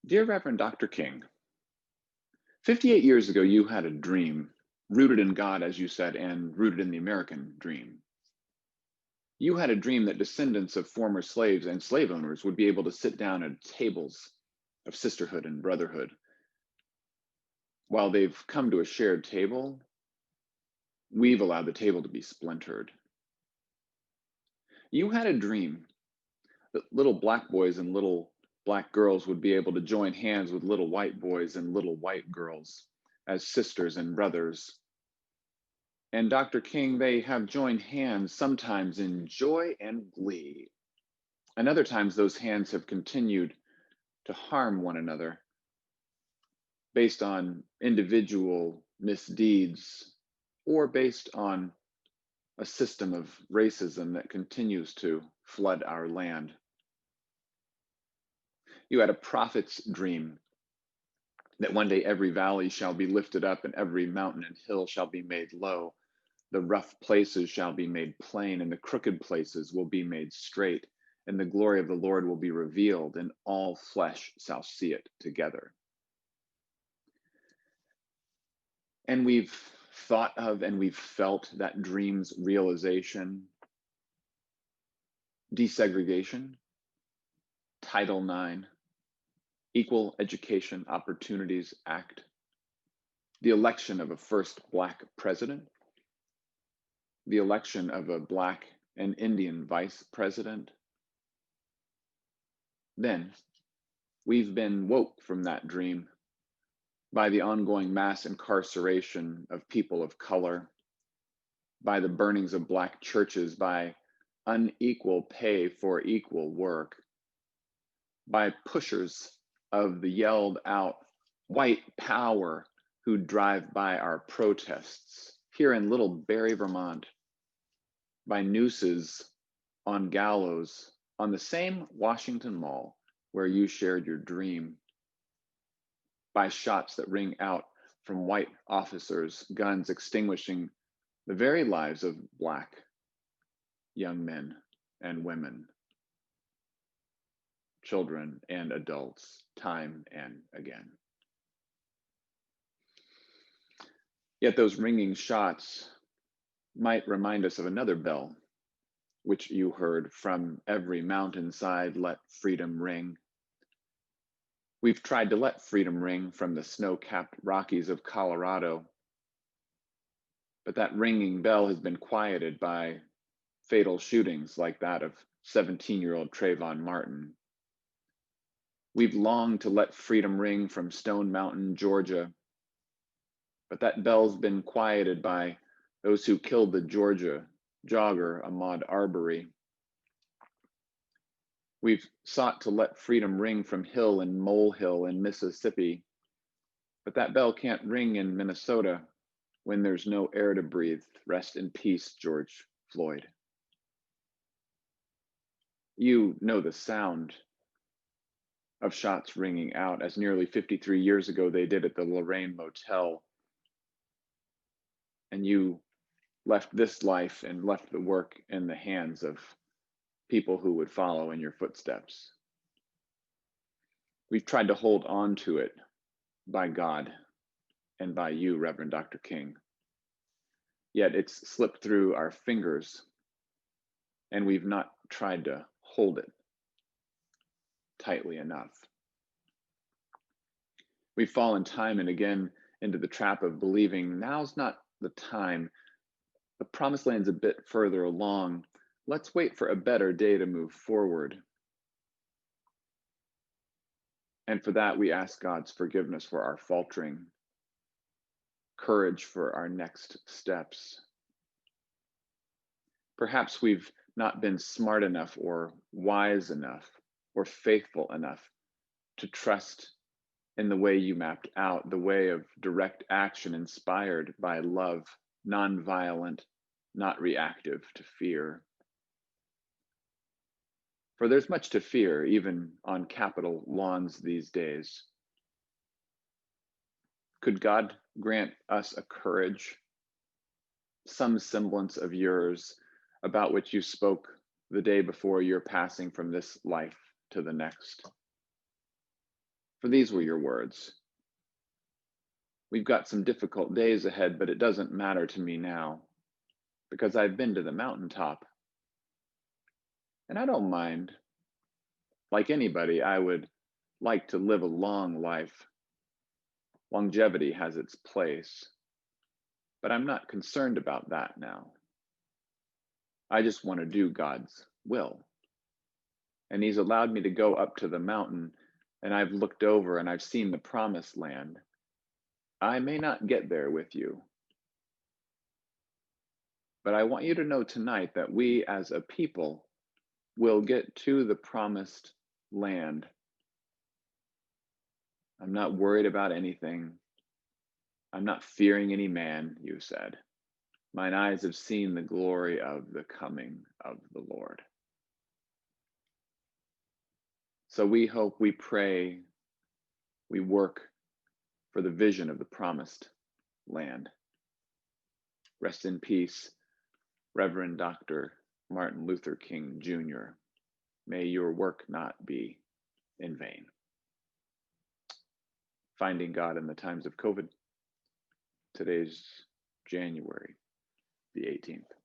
Dear Reverend Dr. King, 58 years ago, you had a dream, rooted in God, as you said, and rooted in the American dream. You had a dream that descendants of former slaves and slave owners would be able to sit down at tables of sisterhood and brotherhood. While they've come to a shared table, we've allowed the table to be splintered. You had a dream that little black boys and little black girls would be able to join hands with little white boys and little white girls as sisters and brothers. And Dr. King, they have joined hands sometimes in joy and glee, and other times those hands have continued to harm one another based on individual misdeeds or based on a system of racism that continues to flood our land. You had a prophet's dream that one day every valley shall be lifted up and every mountain and hill shall be made low. The rough places shall be made plain, and the crooked places will be made straight, and the glory of the Lord will be revealed, and all flesh shall see it together. And we've thought of and we've felt that dream's realization, desegregation, Title IX, Equal Education Opportunities Act, the election of a first Black president, the election of a Black and Indian vice president. Then we've been woke from that dream by the ongoing mass incarceration of people of color, by the burnings of Black churches, by unequal pay for equal work, by pushers of the yelled out white power who drive by our protests here in Little Barre, Vermont, by nooses on gallows on the same Washington Mall where you shared your dream, by shots that ring out from white officers' guns extinguishing the very lives of Black young men and women, children and adults, time and again. Yet those ringing shots might remind us of another bell, which you heard from every mountainside, let freedom ring. We've tried to let freedom ring from the snow-capped Rockies of Colorado, but that ringing bell has been quieted by fatal shootings like that of 17-year-old Trayvon Martin. We've longed to let freedom ring from Stone Mountain, Georgia, but that bell's been quieted by those who killed the Georgia jogger Ahmaud Arbery. We've sought to let freedom ring from Hill and Molehill in Mississippi, but that bell can't ring in Minnesota when there's no air to breathe. Rest in peace, George Floyd. You know the sound of shots ringing out, as nearly 53 years ago they did at the Lorraine Motel. And you left this life and left the work in the hands of people who would follow in your footsteps. We've tried to hold on to it by God and by you, Reverend Dr. King. Yet it's slipped through our fingers and we've not tried to hold it tightly enough. We've fallen time and again into the trap of believing now's not the time. The promised land's a bit further along. Let's wait for a better day to move forward. And for that, we ask God's forgiveness for our faltering, courage for our next steps. Perhaps we've not been smart enough or wise enough or faithful enough to trust in the way you mapped out, the way of direct action inspired by love, nonviolent, not reactive to fear. For there's much to fear, even on Capitol lawns these days. Could God grant us a courage, some semblance of yours, about which you spoke the day before your passing from this life to the next? For these were your words: "We've got some difficult days ahead, but it doesn't matter to me now, because I've been to the mountaintop, and I don't mind. Like anybody, I would like to live a long life. Longevity has its place, but I'm not concerned about that now. I just want to do God's will. And He's allowed me to go up to the mountain, and I've looked over and I've seen the promised land. I may not get there with you, but I want you to know tonight that we as a people will get to the promised land. I'm not worried about anything. I'm not fearing any man," you said. "Mine eyes have seen the glory of the coming of the Lord." So we hope, we pray, we work for the vision of the promised land. Rest in peace, Reverend Dr. Martin Luther King Jr. May your work not be in vain. Finding God in the times of COVID. Today's January the 18th.